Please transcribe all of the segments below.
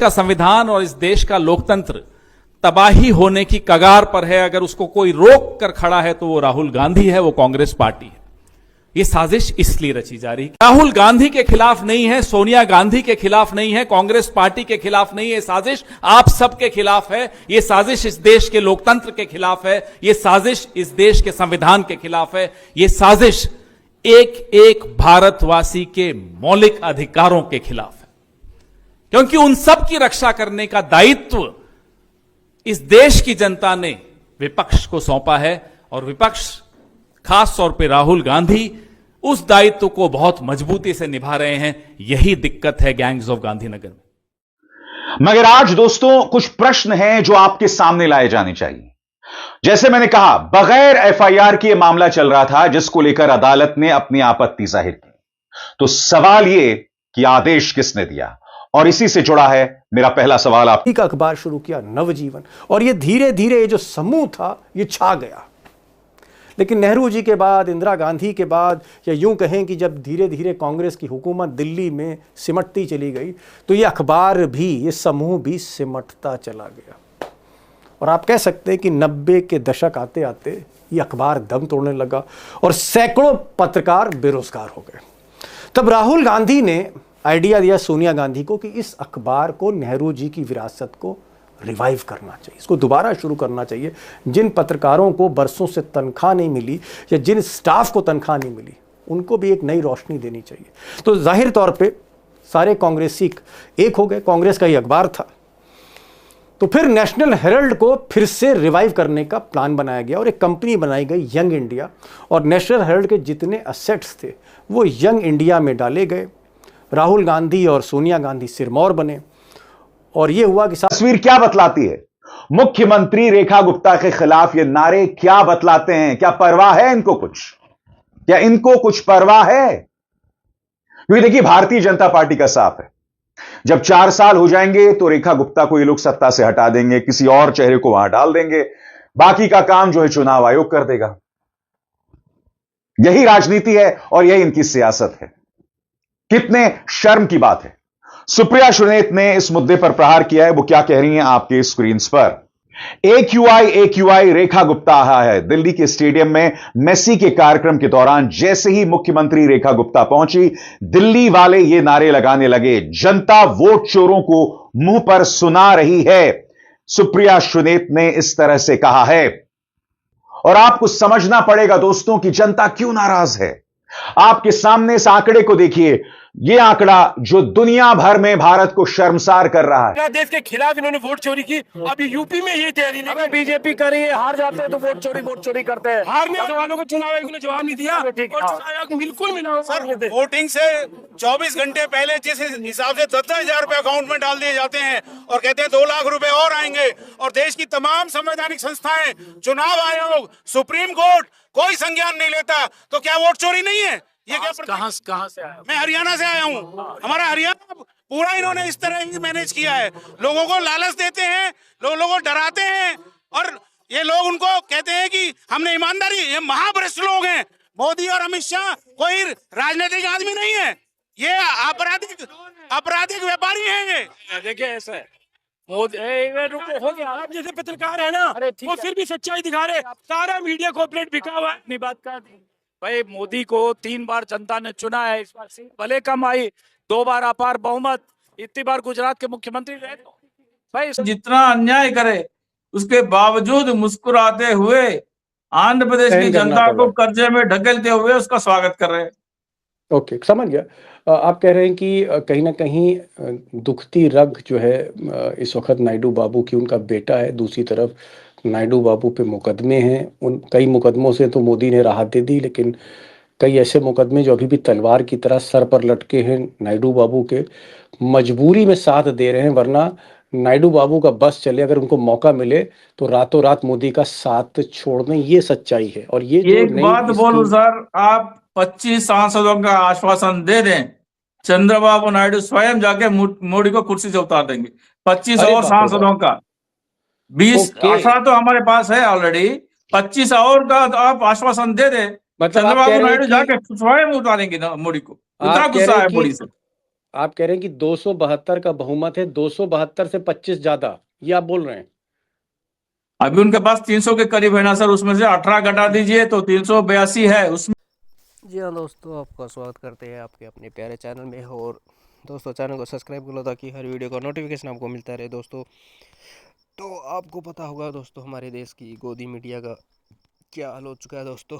का संविधान और इस देश का लोकतंत्र तबाही होने की कगार पर है। अगर उसको कोई रोक कर खड़ा है तो वो राहुल गांधी है, वो कांग्रेस पार्टी है। ये साजिश इसलिए रची जा रही है, राहुल गांधी के खिलाफ नहीं है, सोनिया गांधी के खिलाफ नहीं है, कांग्रेस पार्टी के खिलाफ नहीं है। साजिश आप सबके खिलाफ है। ये साजिश इस देश के लोकतंत्र के खिलाफ है। ये साजिश इस देश के संविधान के खिलाफ है। ये साजिश एक एक भारतवासी के मौलिक अधिकारों के खिलाफ है, क्योंकि उन सब की रक्षा करने का दायित्व इस देश की जनता ने विपक्ष को सौंपा है, और विपक्ष खास तौर पे राहुल गांधी उस दायित्व को बहुत मजबूती से निभा रहे हैं। यही दिक्कत है गैंग्स ऑफ गांधीनगर में। मगर आज दोस्तों कुछ प्रश्न हैं जो आपके सामने लाए जाने चाहिए। जैसे मैंने कहा, बगैर एफआईआर के मामला चल रहा था जिसको लेकर अदालत ने अपनी आपत्ति जाहिर की। तो सवाल यह कि आदेश किसने दिया, और इसी से जुड़ा है मेरा पहला सवाल। आप का अखबार शुरू किया नवजीवन, और ये धीरे धीरे ये जो समूह था ये छा गया। लेकिन नेहरू जी के बाद, इंदिरा गांधी के बाद, या यूं कहें कि जब धीरे धीरे कांग्रेस की हुकूमत दिल्ली में सिमटती चली गई, तो ये अखबार भी, ये समूह भी सिमटता चला गया। और आप कह सकते हैं कि 90 के दशक आते आते ये अखबार दम तोड़ने लगा और सैकड़ों पत्रकार बेरोजगार हो गए। तब राहुल गांधी ने आइडिया दिया सोनिया गांधी को कि इस अखबार को, नेहरू जी की विरासत को रिवाइव करना चाहिए, इसको दोबारा शुरू करना चाहिए। जिन पत्रकारों को बरसों से तनख्वाह नहीं मिली, या जिन स्टाफ को तनख्वाह नहीं मिली, उनको भी एक नई रोशनी देनी चाहिए। तो जाहिर तौर पे सारे कांग्रेसी एक हो गए, कांग्रेस का ही अखबार था। तो फिर नेशनल हेराल्ड को फिर से रिवाइव करने का प्लान बनाया गया और एक कंपनी बनाई गई, यंग इंडिया, और नेशनल हेराल्ड के जितने असेट्स थे वो यंग इंडिया में डाले गए। राहुल गांधी और सोनिया गांधी सिरमौर बने, और यह हुआ कि तस्वीर क्या बतलाती है? मुख्यमंत्री रेखा गुप्ता के खिलाफ ये नारे क्या बतलाते हैं? क्या परवाह है इनको कुछ? क्या इनको कुछ परवाह है? क्योंकि देखिए, भारतीय जनता पार्टी का साफ है, जब 4 साल हो जाएंगे तो रेखा गुप्ता को ये लोग सत्ता से हटा देंगे, किसी और चेहरे को वहां डाल देंगे, बाकी का काम जो है चुनाव आयोग कर देगा। यही राजनीति है और यही इनकी सियासत है। कितने शर्म की बात है। सुप्रिया सुनेत ने इस मुद्दे पर प्रहार किया है। वो क्या कह रही हैं आपके स्क्रीन पर। AQI रेखा गुप्ता आया है दिल्ली के स्टेडियम में मेसी के कार्यक्रम के दौरान। जैसे ही मुख्यमंत्री रेखा गुप्ता पहुंची, दिल्ली वाले ये नारे लगाने लगे, जनता वोट चोरों को मुंह पर सुना रही है। सुप्रिया सुनेत ने इस तरह से कहा है। और आपको समझना पड़ेगा दोस्तों कि जनता क्यों नाराज है। आपके सामने इस आंकड़े को देखिए। यह आंकड़ा जो दुनिया भर में भारत को शर्मसार कर रहा है। देश के खिलाफ इन्होंने वोट चोरी की। अभी यूपी में ये तैयारी नहीं। बीजेपी कर रही है, हार जाते हैं तो वोट चोरी करते हैं। हारने वालों को चुनाव आयोग ने जवाब नहीं दिया। बिल्कुल मिला सर। वोटिंग से 24 घंटे पहले जिस हिसाब से 10,000 रुपए अकाउंट में डाल दिए जाते हैं और कहते हैं 2 लाख रुपए और आएंगे, और देश की तमाम संवैधानिक संस्थाएं, चुनाव आयोग, सुप्रीम कोर्ट कोई संज्ञान नहीं लेता, तो क्या वोट चोरी नहीं है? ये क्या कहां से आया? मैं हरियाणा से आया हूँ। हमारा हरियाणा पूरा इन्होंने इस तरह ही मैनेज किया है। लोगों को लालच देते हैं, लोगों को डराते हैं, और ये लोग उनको कहते हैं कि हमने ईमानदारी। ये महाभ्रष्ट लोग हैं। मोदी और अमित शाह कोई राजनीतिक आदमी नहीं है, ये आपराधिक व्यापारी हैं। ये देखिए ऐसा है, हो गया। आप जैसे पत्रकार है ना, वो फिर भी सच्चाई दिखा रहे। सारा मीडिया कॉर्पोरेट बिका हुआ है। अपनी बात कर भाई, मोदी को 3 बार जनता ने चुना है। इस बार भले कम आई, 2 बार अपार बहुमत, इतनी बार गुजरात के मुख्यमंत्री रहे। भाई जितना अन्याय करे उसके बावजूद मुस्कुराते हुए आंध्र प्रदेश की जनता को कर्जे में ढकेलते हुए उसका स्वागत कर रहे हैं। ओके, समझ गया। आप कह रहे हैं कि कहीं ना कहीं दुखती रग जो है इस वक्त नायडू बाबू की, उनका बेटा है। दूसरी तरफ नायडू बाबू पे मुकदमे हैं। उन कई मुकदमों से तो मोदी ने राहत दे दी, लेकिन कई ऐसे मुकदमे जो अभी भी तलवार की तरह सर पर लटके हैं नायडू बाबू के, मजबूरी में साथ दे रहे हैं। वरना नायडू बाबू का बस चले, अगर उनको मौका मिले तो रातों रात मोदी का साथ छोड़ दें। ये सच्चाई है। और ये एक बात बोलूं सर, आप 25 सांसदों का आश्वासन दे दें, चंद्रबाबू नायडू स्वयं जाके मोदी को कुर्सी से उतार देंगे। 25 और सांसदों का 20 18 तो हमारे पास है ऑलरेडी, 25 और का आप आश्वासन दे दें, चंद्रबाबू नायडू जाके स्वयं उतारेंगे ना मोदी को। इतना गुस्सा है मोदी से। आप कह रहे हैं कि 272 का बहुमत है, 272 से 25 ज्यादा, ये आप बोल रहे हैं? अभी उनके पास 300 के करीब है ना सर, उसमें से 18 घटा दीजिए तो 382 है उसमें। जी हाँ दोस्तों, आपका स्वागत करते हैं आपके अपने प्यारे चैनल में। और दोस्तों चैनल को सब्सक्राइब कर लो ताकि हर वीडियो का नोटिफिकेशन आपको मिलता रहे दोस्तों। तो आपको पता होगा दोस्तों हमारे देश की गोदी मीडिया का क्या हाल हो चुका है दोस्तों।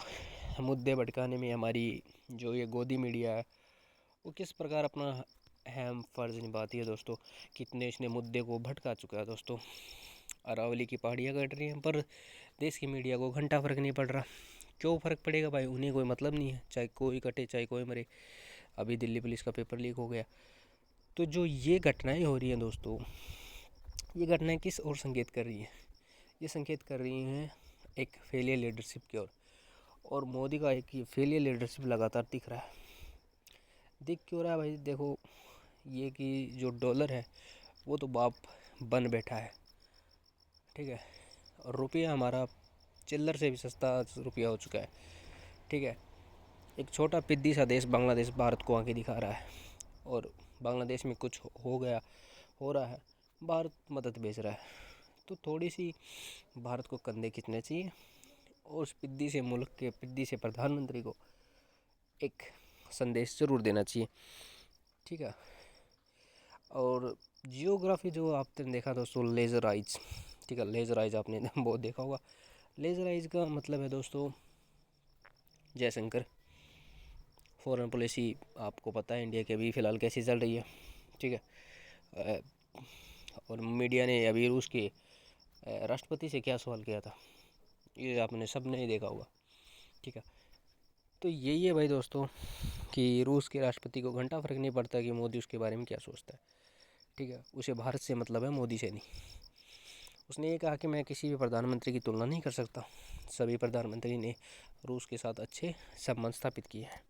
मुद्दे भटकाने में हमारी जो ये गोदी मीडिया है वो किस प्रकार अपना अहम फ़र्ज निभाती है दोस्तों। कितने इसने मुद्दे को भटका चुका है दोस्तों। अरावली की पहाड़ियाँ कट रही हैं पर देश की मीडिया को घंटा फ़र्क नहीं पड़ रहा। क्यों फ़र्क पड़ेगा भाई, उन्हें कोई मतलब नहीं है, चाहे कोई कटे चाहे कोई मरे। अभी दिल्ली पुलिस का पेपर लीक हो गया। तो जो ये घटनाएं हो रही हैं दोस्तों, ये घटनाएं किस ओर संकेत कर रही हैं? ये संकेत कर रही हैं एक फेलियर लीडरशिप की ओर। और मोदी का एक ये फेलियर लीडरशिप लगातार दिख रहा है। दिख क्यों रहा है भाई? देखो, ये कि जो डॉलर है वो तो बाप बन बैठा है, ठीक है। और रुपया हमारा चिल्लर से भी सस्ता रुपया हो चुका है, ठीक है। एक छोटा पिद्दी सा देश बांग्लादेश भारत को आके दिखा रहा है। और बांग्लादेश में कुछ हो गया, हो रहा है, भारत मदद भेज रहा है। तो थोड़ी सी भारत को कंधे खींचने चाहिए और उस पिद्दी से मुल्क के पिद्दी से प्रधानमंत्री को एक संदेश ज़रूर देना चाहिए, ठीक है। और जियोग्राफी जो आपने देखा दोस्तों, लेज़र आइज, ठीक है। लेज़र आइज आपने बहुत देखा होगा। लेज़र आइज का मतलब है दोस्तों जयशंकर। फॉरेन पॉलिसी आपको पता है इंडिया की अभी फ़िलहाल कैसी चल रही है, ठीक है। और मीडिया ने अभी रूस के राष्ट्रपति से क्या सवाल किया था, ये आपने सब ने ही देखा होगा, ठीक है। तो यही है भाई दोस्तों कि रूस के राष्ट्रपति को घंटा फ़र्क नहीं पड़ता कि मोदी उसके बारे में क्या सोचता है, ठीक है। उसे भारत से मतलब है, मोदी से नहीं। उसने ये कहा कि मैं किसी भी प्रधानमंत्री की तुलना नहीं कर सकता। सभी प्रधानमंत्री ने रूस के साथ अच्छे संबंध स्थापित किए हैं।